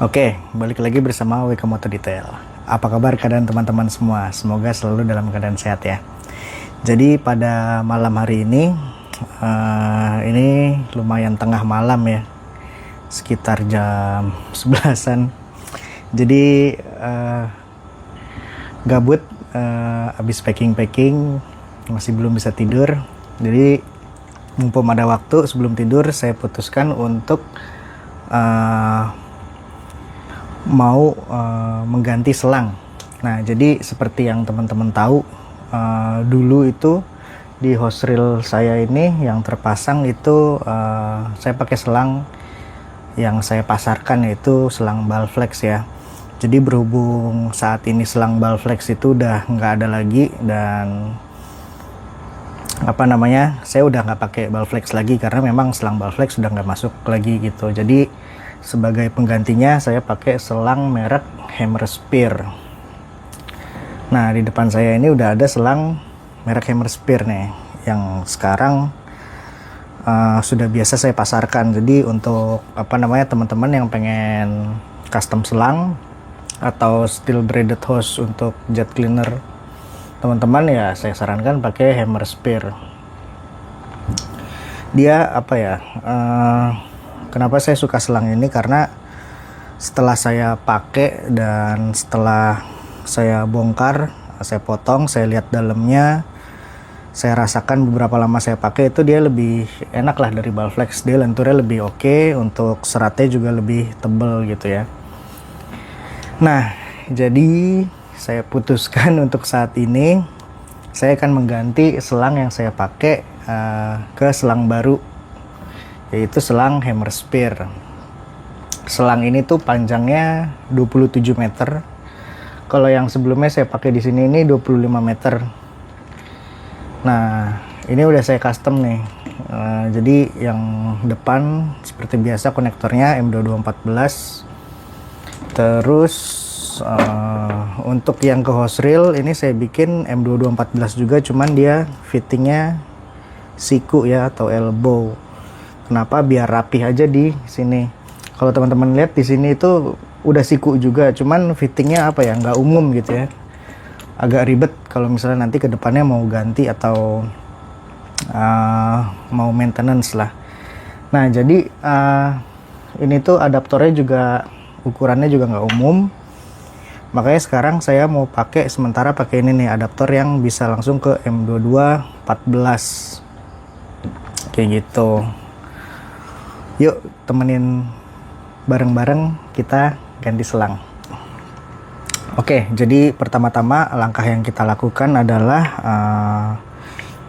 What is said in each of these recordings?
Oke, balik lagi bersama WK Moto Detail. Apa kabar keadaan teman-teman semua? Semoga selalu dalam keadaan sehat ya. Jadi pada malam hari ini lumayan tengah malam ya, sekitar jam 11-an. Jadi gabut, habis packing-packing, masih belum bisa tidur. Jadi mumpung ada waktu sebelum tidur, saya putuskan untuk mau mengganti selang. Nah, jadi seperti yang teman-teman tahu, dulu itu di hose reel saya ini yang terpasang itu saya pakai selang yang saya pasarkan, yaitu selang Balflex ya. Jadi berhubung saat ini selang Balflex itu udah nggak ada lagi, dan saya udah nggak pakai Balflex lagi karena memang selang Balflex sudah nggak masuk lagi gitu. Jadi sebagai penggantinya saya pakai selang merek Hammer Spear. Nah, di depan saya ini udah ada selang merek Hammer Spear nih, yang sekarang sudah biasa saya pasarkan. Jadi untuk teman-teman yang pengen custom selang atau steel braided hose untuk jet cleaner teman-teman ya, saya sarankan pakai Hammer Spear. Dia kenapa saya suka selang ini, karena setelah saya pakai dan setelah saya bongkar, saya potong, saya lihat dalamnya, saya rasakan beberapa lama saya pakai itu dia lebih enak lah dari Balflex. Dia lenturnya lebih oke, untuk seratnya juga lebih tebal gitu ya. Nah, jadi saya putuskan untuk saat ini saya akan mengganti selang yang saya pakai ke selang baru, yaitu selang Hammer Spear. Selang ini tuh panjangnya 27 meter. Kalau yang sebelumnya saya pakai di sini ini 25 meter. Nah, ini udah saya custom nih. Jadi yang depan seperti biasa konektornya M2214. Terus untuk yang ke hose reel ini saya bikin M2214 juga, cuman dia fittingnya siku ya, atau elbow. Kenapa? Biar rapih aja di sini. Kalau teman-teman lihat di sini itu udah siku juga, cuman fittingnya nggak umum gitu ya. Agak ribet kalau misalnya nanti ke depannya mau ganti atau mau maintenance lah. Nah, jadi ini tuh adaptornya juga ukurannya juga nggak umum. Makanya sekarang saya mau sementara pakai ini nih, adaptor yang bisa langsung ke M2214 kayak gitu. Yuk temenin bareng-bareng kita ganti selang. Oke, jadi pertama-tama langkah yang kita lakukan adalah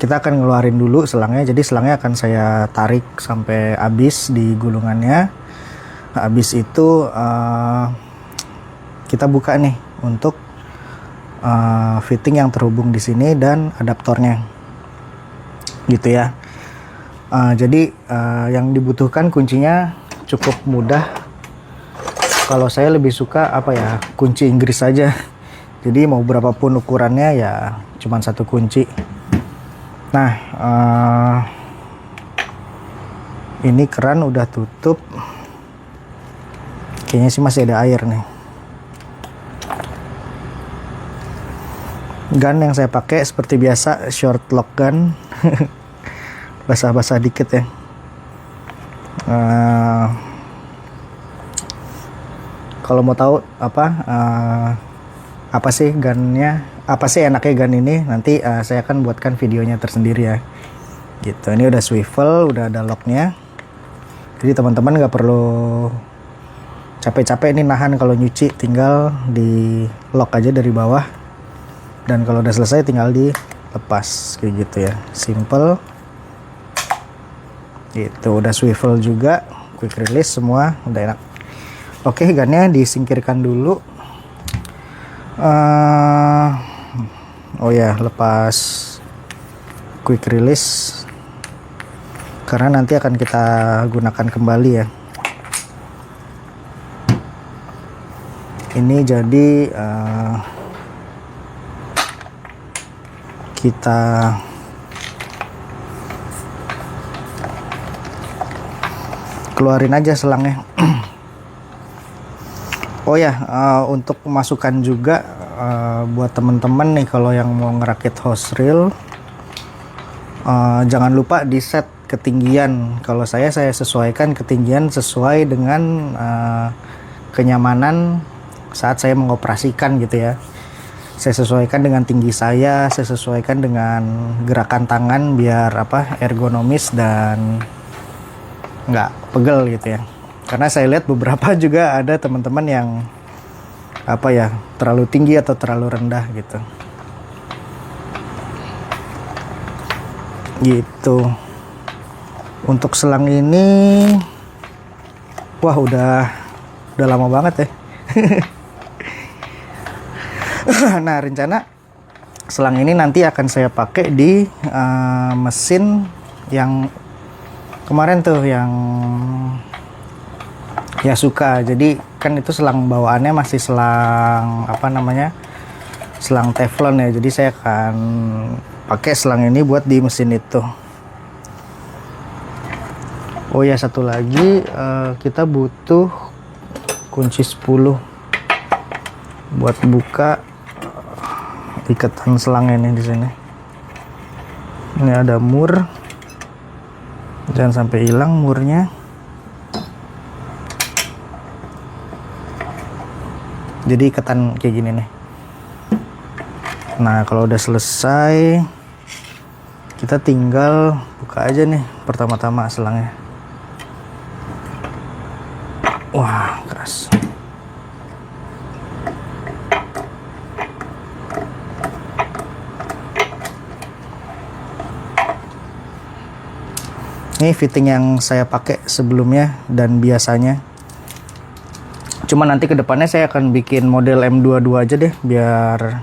kita akan ngeluarin dulu selangnya. Jadi selangnya akan saya tarik sampai habis di gulungannya. Habis itu kita buka nih untuk fitting yang terhubung di sini dan adaptornya gitu ya. Jadi yang dibutuhkan kuncinya cukup mudah. Kalau saya lebih suka kunci Inggris saja. Jadi mau berapapun ukurannya ya cuman satu kunci. Nah, ini keran udah tutup. Kayaknya sih masih ada air nih. Gun yang saya pakai seperti biasa short lock gun. Basah-basah dikit ya. Kalau mau tahu apa sih gunnya, apa sih enaknya gun ini, nanti saya akan buatkan videonya tersendiri ya. Gitu. Ini udah swivel, udah ada locknya. Jadi teman-teman nggak perlu capek-capek ini nahan kalau nyuci, tinggal di lock aja dari bawah. Dan kalau udah selesai tinggal dilepas kayak gitu ya. Simple. Itu udah swivel juga, quick release, semua udah enak. Oke, gunnya disingkirkan dulu. Oh ya, lepas quick release karena nanti akan kita gunakan kembali ya. Ini jadi kita keluarin aja selangnya. Oh ya, untuk masukan juga buat teman-teman nih kalau yang mau ngerakit hose reel, jangan lupa di set ketinggian. Kalau saya sesuaikan ketinggian sesuai dengan kenyamanan saat saya mengoperasikan gitu ya. Saya sesuaikan dengan tinggi saya sesuaikan dengan gerakan tangan biar ergonomis dan nggak pegel gitu ya. Karena saya lihat beberapa juga ada teman-teman yang terlalu tinggi atau terlalu rendah gitu. Gitu. Untuk selang ini, wah udah lama banget ya. Nah, rencana selang ini nanti akan saya pakai di mesin yang kemarin tuh yang Yasuka. Jadi kan itu selang bawaannya masih selang selang teflon ya. Jadi saya akan pakai selang ini buat di mesin itu. Oh ya, satu lagi, kita butuh kunci 10 buat buka ikatan selang ini di sini. Ini ada mur, jangan sampai hilang murnya. Jadi ikatan kayak gini nih. Nah, kalau udah selesai, kita tinggal buka aja nih pertama-tama selangnya. Wah, keras. Ini fitting yang saya pakai sebelumnya dan biasanya. Cuma nanti kedepannya saya akan bikin model M22 aja deh, biar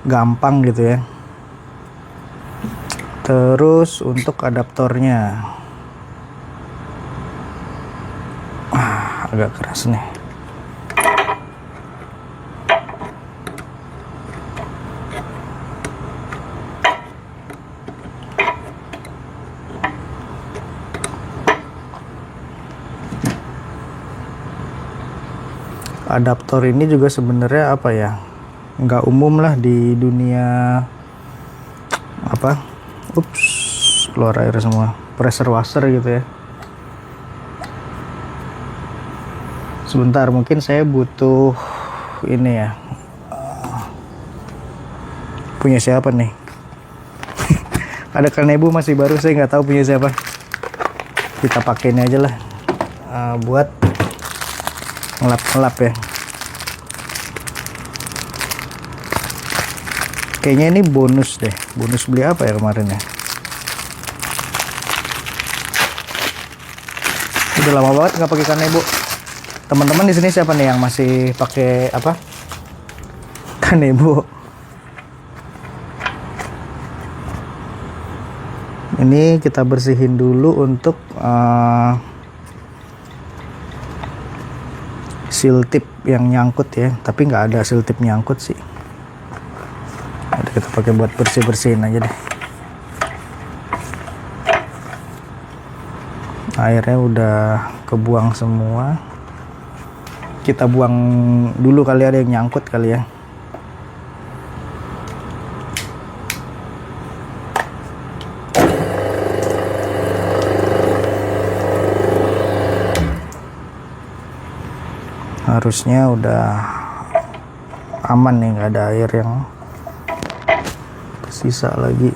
gampang gitu ya. Terus untuk adaptornya, agak keras nih. Adaptor ini juga sebenarnya nggak umum lah di dunia keluar air semua, pressure washer gitu ya. Sebentar, mungkin saya butuh ini ya. Punya siapa nih? Ada Kanebo masih baru, saya nggak tahu punya siapa. Kita pakai ini aja lah, buat ngelap-ngelap ya. Kayaknya ini bonus deh. Bonus beli apa ya kemarin ya? Udah lama banget nggak pakai Kanebo. Teman-teman di sini siapa nih yang masih pakai Kanebo? Ini kita bersihin dulu untuk seal tip yang nyangkut ya, tapi nggak ada seal tip nyangkut sih. Jadi kita pakai buat bersih-bersihin aja deh. Airnya udah kebuang semua. Kita buang dulu kali, ada yang nyangkut kali ya. Harusnya udah aman nih, nggak ada air yang tersisa lagi.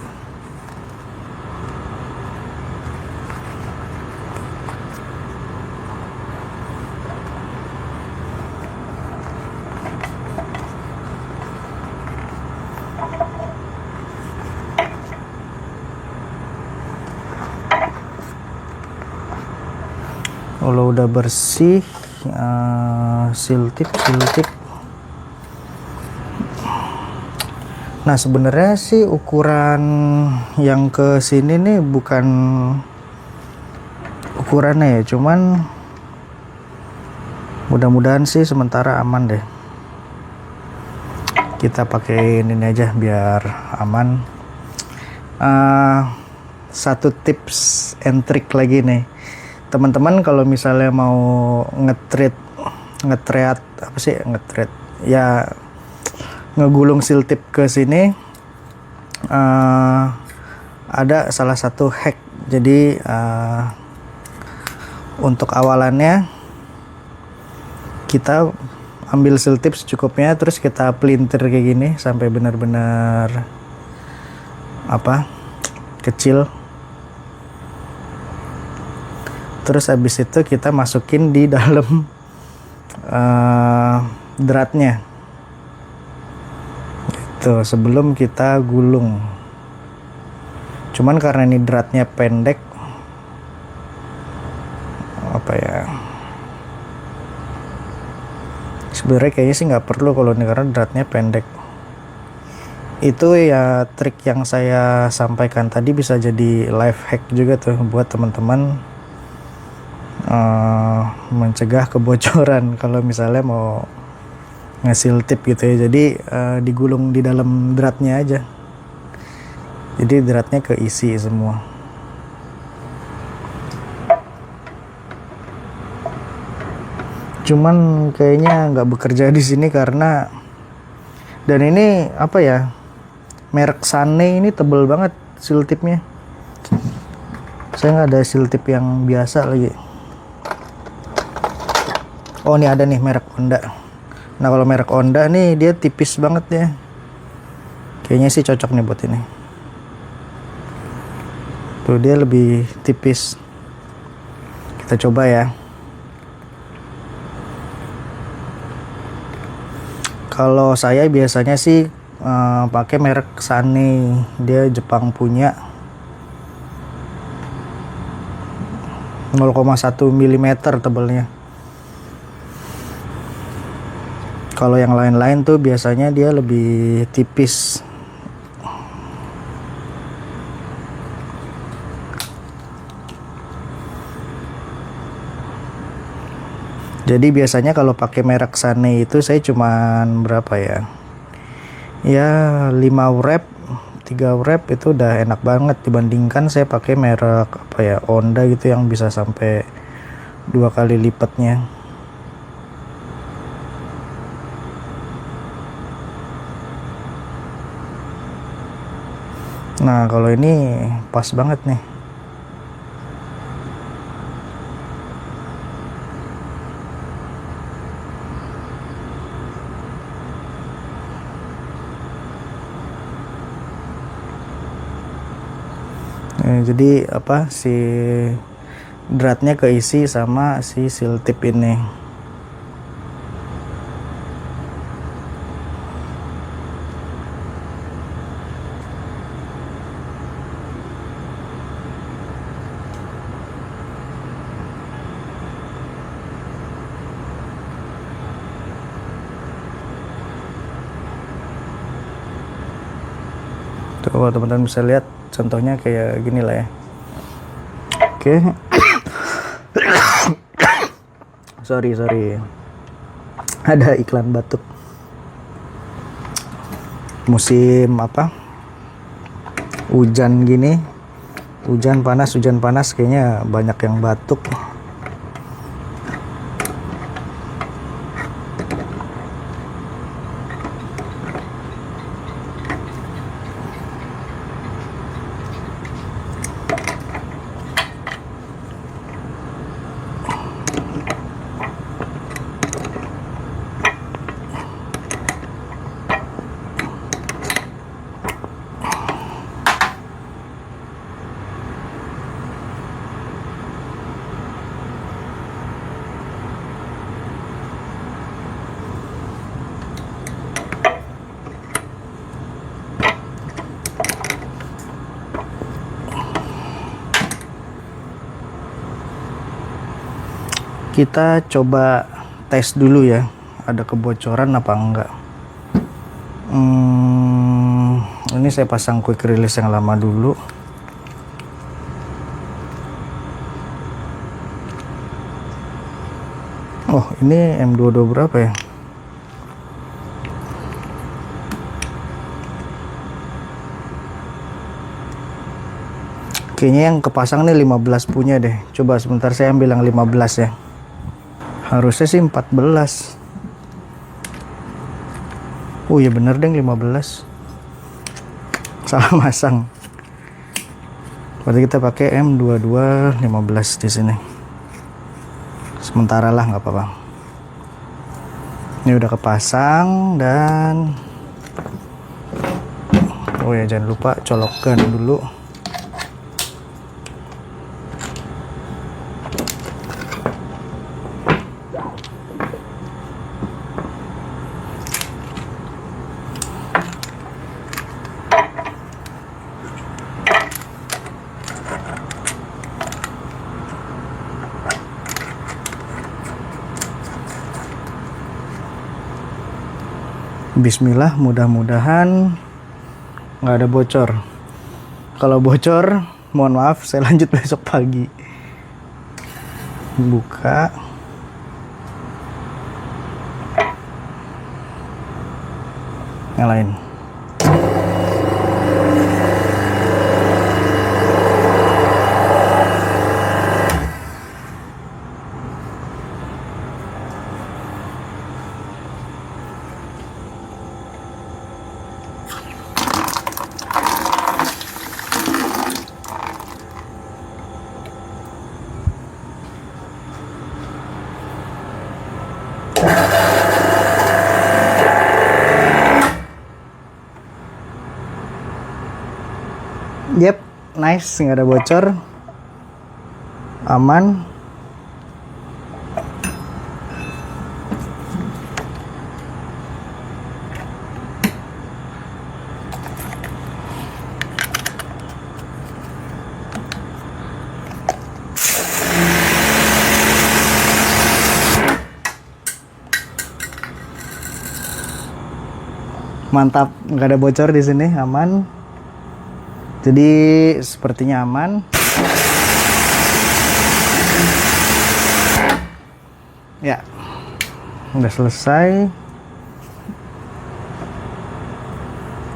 Kalau udah bersih, seal tip. Nah, sebenarnya sih ukuran yang ke sini nih bukan ukurannya ya, cuman mudah-mudahan sih sementara aman deh. Kita pakai ini aja biar aman. Satu tips and trick lagi nih, teman-teman, kalau misalnya mau nge-treat ngetreat apa sih, ngetreat ya, ngegulung seal tip ke sini. Ada salah satu hack. Jadi untuk awalannya kita ambil seal tip secukupnya, terus kita pelintir kayak gini sampai benar-benar kecil. Terus habis itu kita masukin di dalam dratnya itu sebelum kita gulung. Cuman karena ini dratnya pendek, sebenarnya kayaknya sih nggak perlu kalau ini karena dratnya pendek. Itu ya trik yang saya sampaikan tadi bisa jadi life hack juga tuh buat teman-teman mencegah kebocoran kalau misalnya mau nge-seal tip gitu ya. Jadi digulung di dalam dratnya aja, jadi dratnya keisi semua. Cuman kayaknya nggak bekerja di sini karena, dan ini merek Sane ini tebel banget seal tipnya. Saya nggak ada seal tip yang biasa lagi. Oh, ini ada nih merek Honda. Nah, kalau merek Honda nih dia tipis banget ya. Kayaknya sih cocok nih buat ini. Tuh, dia lebih tipis. Kita coba ya. Kalau saya biasanya sih pakai merek Sane, dia Jepang punya. 0,1 mm tebalnya. Kalau yang lain-lain tuh biasanya dia lebih tipis. Jadi biasanya kalau pakai merek Sane itu saya cuman berapa ya? Ya 5 wrap, 3 wrap itu udah enak banget, dibandingkan saya pakai merek Honda gitu yang bisa sampai 2 kali lipatnya. Nah, kalau ini pas banget nih. Jadi si dratnya keisi sama si seal tip ini. Tuh, teman-teman bisa lihat contohnya kayak gini lah ya. Oke. sorry ada iklan batuk. Musim hujan gini, hujan panas kayaknya banyak yang batuk. Kita coba tes dulu ya, ada kebocoran apa enggak. Ini saya pasang quick release yang lama dulu. Oh, ini M22 berapa ya? Kayaknya yang kepasang nih 15 punya deh. Coba sebentar saya ambil yang 15 ya. Harusnya sih 14. Oh iya bener deng, 15. Salah masang. Berarti kita pakai M22 15 di sini. Sementara lah, nggak apa-apa. Ini udah kepasang dan oh ya jangan lupa colokkan dulu. Bismillah, mudah-mudahan nggak ada bocor. Kalau bocor, mohon maaf, saya lanjut besok pagi. Buka. Nyalain. Yep, nice, nggak ada bocor, aman. Mantap, nggak ada bocor di sini, aman. Jadi sepertinya aman. Ya, udah selesai.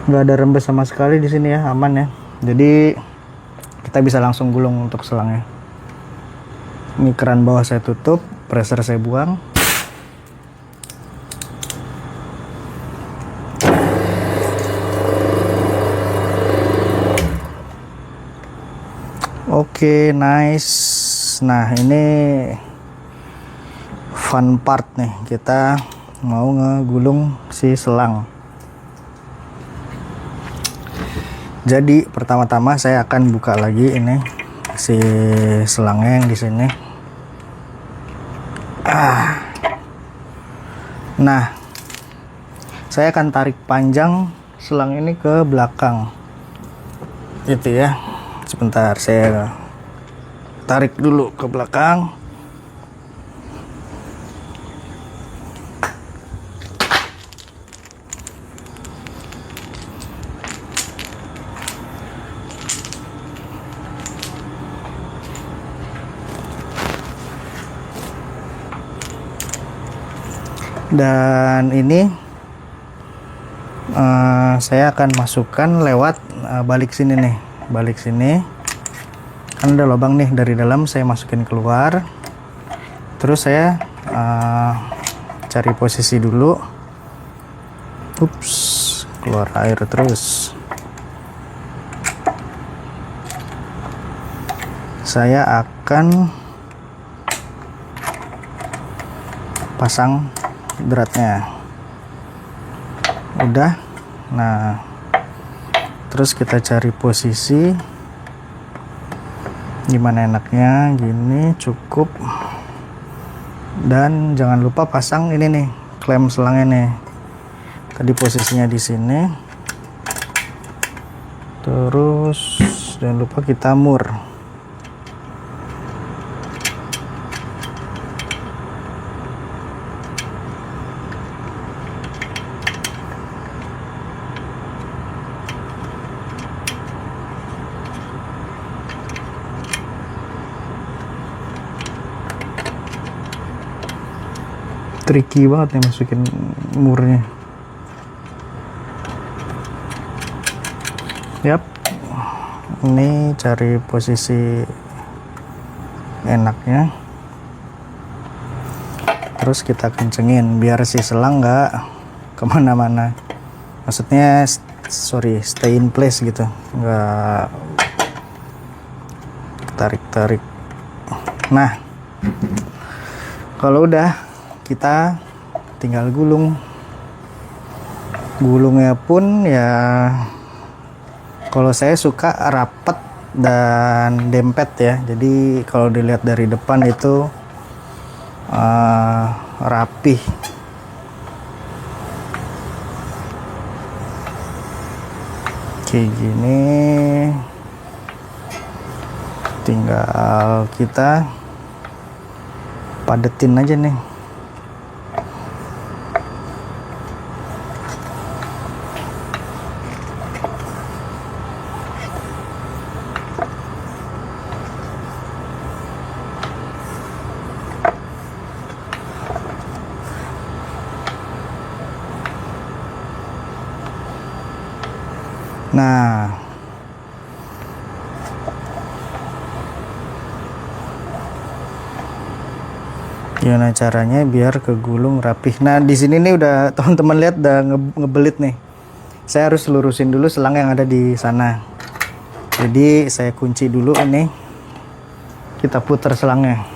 Nggak ada rembes sama sekali di sini ya, aman ya. Jadi kita bisa langsung gulung untuk selangnya. Ini keran bawah saya tutup, pressure saya buang. Oke, nice. Nah, ini fun part nih. Kita mau ngegulung si selang. Jadi, pertama-tama saya akan buka lagi ini si selangnya yang di sini. Nah, saya akan tarik panjang selang ini ke belakang. Gitu ya. Sebentar, saya tarik dulu ke belakang. Dan ini saya akan masukkan lewat balik sini nih. Balik sini kan ada lubang nih, dari dalam saya masukin keluar, terus saya cari posisi dulu. Ups, keluar air terus. Saya akan pasang beratnya. Udah. Nah, terus kita cari posisi gimana enaknya, gini cukup. Dan jangan lupa pasang ini nih, klem selangnya nih. Tadi posisinya di sini. Terus jangan lupa kita mur. Tricky banget nih masukin murnya. Yap, ini cari posisi enaknya. terus kita kencengin biar si selang nggak kemana-mana, maksudnya stay in place gitu, nggak tarik-tarik. Nah, kalau udah kita tinggal gulungnya pun ya kalau saya suka rapet dan dempet ya, jadi kalau dilihat dari depan itu rapih. Kayak gini, tinggal kita padetin aja nih. Nah, gimana caranya biar kegulung rapih? Nah, di sini nih udah teman-teman lihat udah ngebelit nih. Saya harus lurusin dulu selang yang ada di sana. Jadi saya kunci dulu ini. Kita putar selangnya.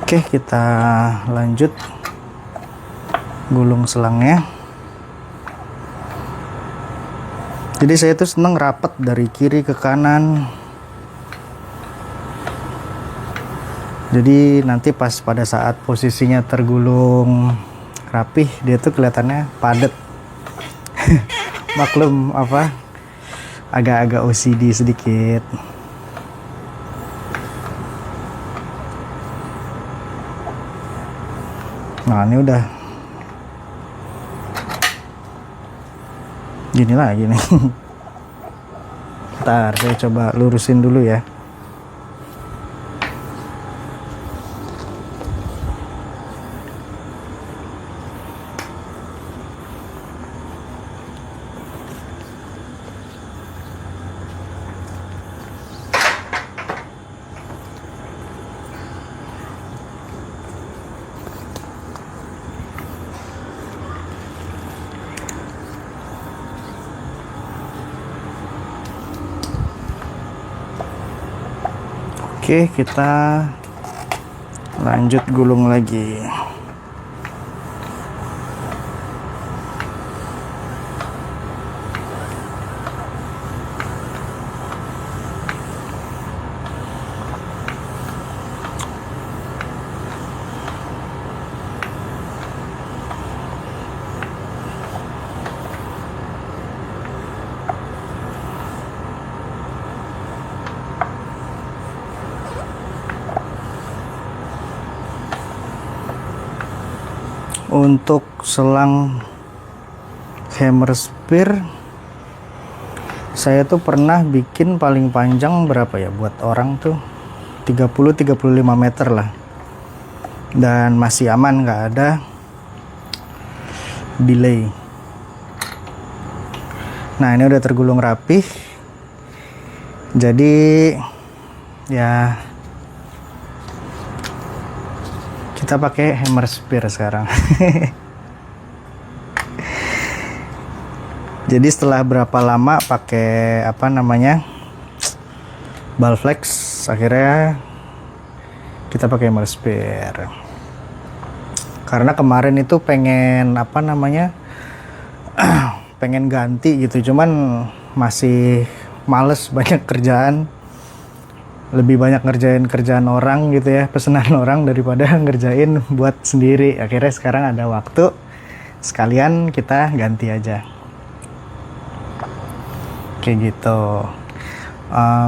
Oke, kita lanjut gulung selangnya. Jadi saya tuh seneng rapet dari kiri ke kanan. Jadi nanti pas pada saat posisinya tergulung rapih, dia tuh kelihatannya padat. Maklum apa, agak-agak OCD sedikit. Nah, ini udah gini lah gini. Ntar saya coba lurusin dulu ya. Oke, kita lanjut gulung lagi. Untuk selang hammer spear saya tuh pernah bikin paling panjang berapa ya buat orang tuh 30-35 meter lah, dan masih aman, nggak ada delay. Nah, ini udah tergulung rapih, jadi ya kita pakai hammer spear sekarang. Jadi setelah berapa lama pakai apa namanya ball flex, akhirnya kita pakai hammer spear. Karena kemarin itu pengen pengen ganti gitu, cuman masih males, banyak kerjaan, lebih banyak ngerjain kerjaan orang gitu ya, pesanan orang daripada ngerjain buat sendiri. Akhirnya sekarang ada waktu, sekalian kita ganti aja kayak gitu.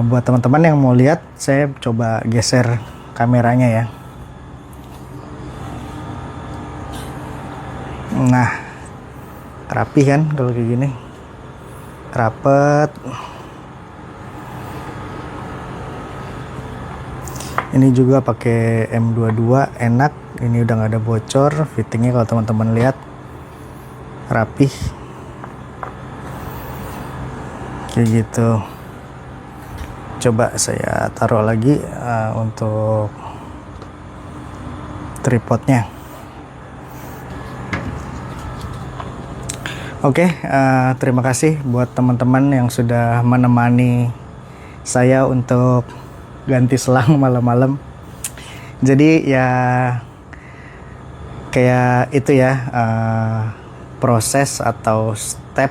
Buat teman-teman yang mau lihat, saya coba geser kameranya ya. Nah, rapi kan kalau kayak gini, rapet. Ini juga pakai M22, enak. Ini udah nggak ada bocor. Fittingnya kalau teman-teman lihat rapih kayak gitu. Coba saya taruh lagi untuk tripodnya. Oke, terima kasih buat teman-teman yang sudah menemani saya untuk ganti selang malam-malam. Jadi ya kayak itu ya, proses atau step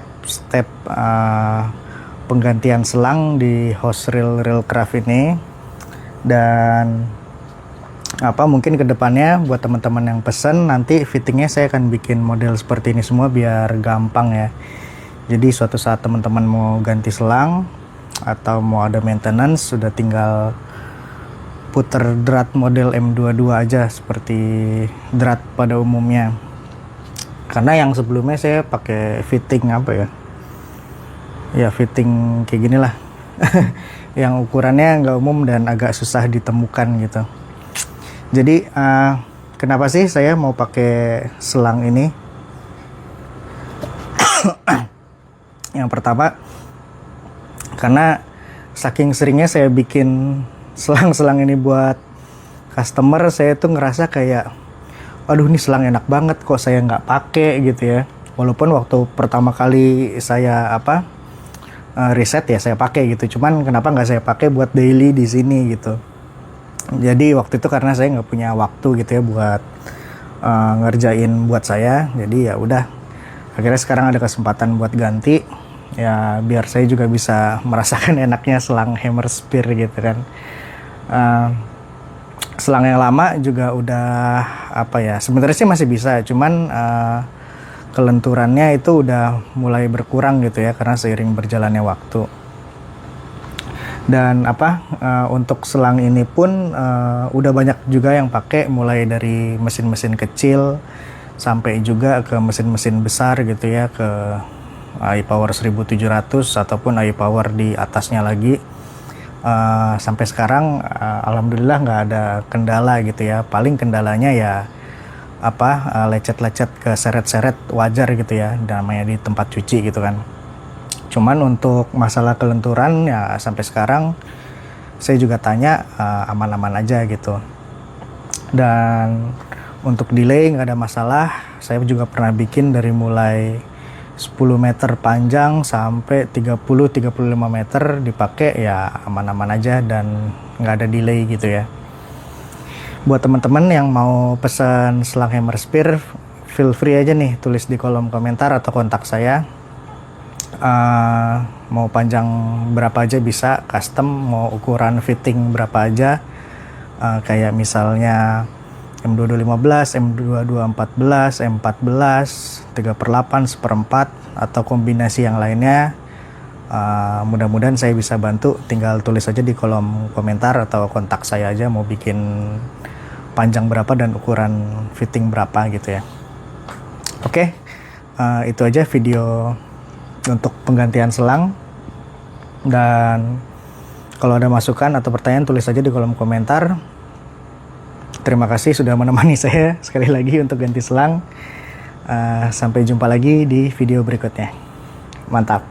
penggantian selang di Host Railcraft ini. Dan mungkin kedepannya buat teman-teman yang pesen, nanti fittingnya saya akan bikin model seperti ini semua biar gampang ya. Jadi suatu saat teman-teman mau ganti selang atau mau ada maintenance, sudah tinggal puter drat model M22 aja seperti drat pada umumnya. Karena yang sebelumnya saya pakai fitting fitting kayak gini lah yang ukurannya nggak umum dan agak susah ditemukan gitu. Jadi kenapa sih saya mau pakai selang ini? Yang pertama, karena saking seringnya saya bikin selang-selang ini buat customer, saya tuh ngerasa kayak, aduh ini selang enak banget kok saya nggak pakai gitu ya. Walaupun waktu pertama kali saya riset ya saya pakai gitu, cuman kenapa nggak saya pakai buat daily di sini gitu. Jadi waktu itu karena saya nggak punya waktu gitu ya buat ngerjain buat saya, jadi ya udah, akhirnya sekarang ada kesempatan buat ganti ya, biar saya juga bisa merasakan enaknya selang hammer spear gitu kan. Selang yang lama juga udah sebenarnya sih masih bisa, cuman kelenturannya itu udah mulai berkurang gitu ya karena seiring berjalannya waktu. Dan untuk selang ini pun udah banyak juga yang pakai, mulai dari mesin-mesin kecil sampai juga ke mesin-mesin besar gitu ya, ke iPower 1700 ataupun iPower di atasnya lagi. Sampai sekarang alhamdulillah nggak ada kendala gitu ya. Paling kendalanya ya lecet-lecet ke seret-seret, wajar gitu ya, namanya di tempat cuci gitu kan. Cuman untuk masalah kelenturan ya sampai sekarang saya juga tanya aman-aman aja gitu. Dan untuk delay nggak ada masalah. Saya juga pernah bikin dari mulai 10 meter panjang sampai 30-35 meter dipakai ya aman-aman aja dan nggak ada delay gitu ya. Buat teman-teman yang mau pesan selang hammer spear, feel free aja nih, tulis di kolom komentar atau kontak saya. Mau panjang berapa aja bisa, custom, mau ukuran fitting berapa aja, kayak misalnya M2215, M2214, M14, 3/8, 1/4 atau kombinasi yang lainnya. Mudah-mudahan saya bisa bantu. Tinggal tulis aja di kolom komentar atau kontak saya aja mau bikin panjang berapa dan ukuran fitting berapa gitu ya. Oke, itu aja video untuk penggantian selang. Dan kalau ada masukan atau pertanyaan, tulis aja di kolom komentar. Terima kasih sudah menemani saya sekali lagi untuk ganti selang. Sampai jumpa lagi di video berikutnya. Mantap.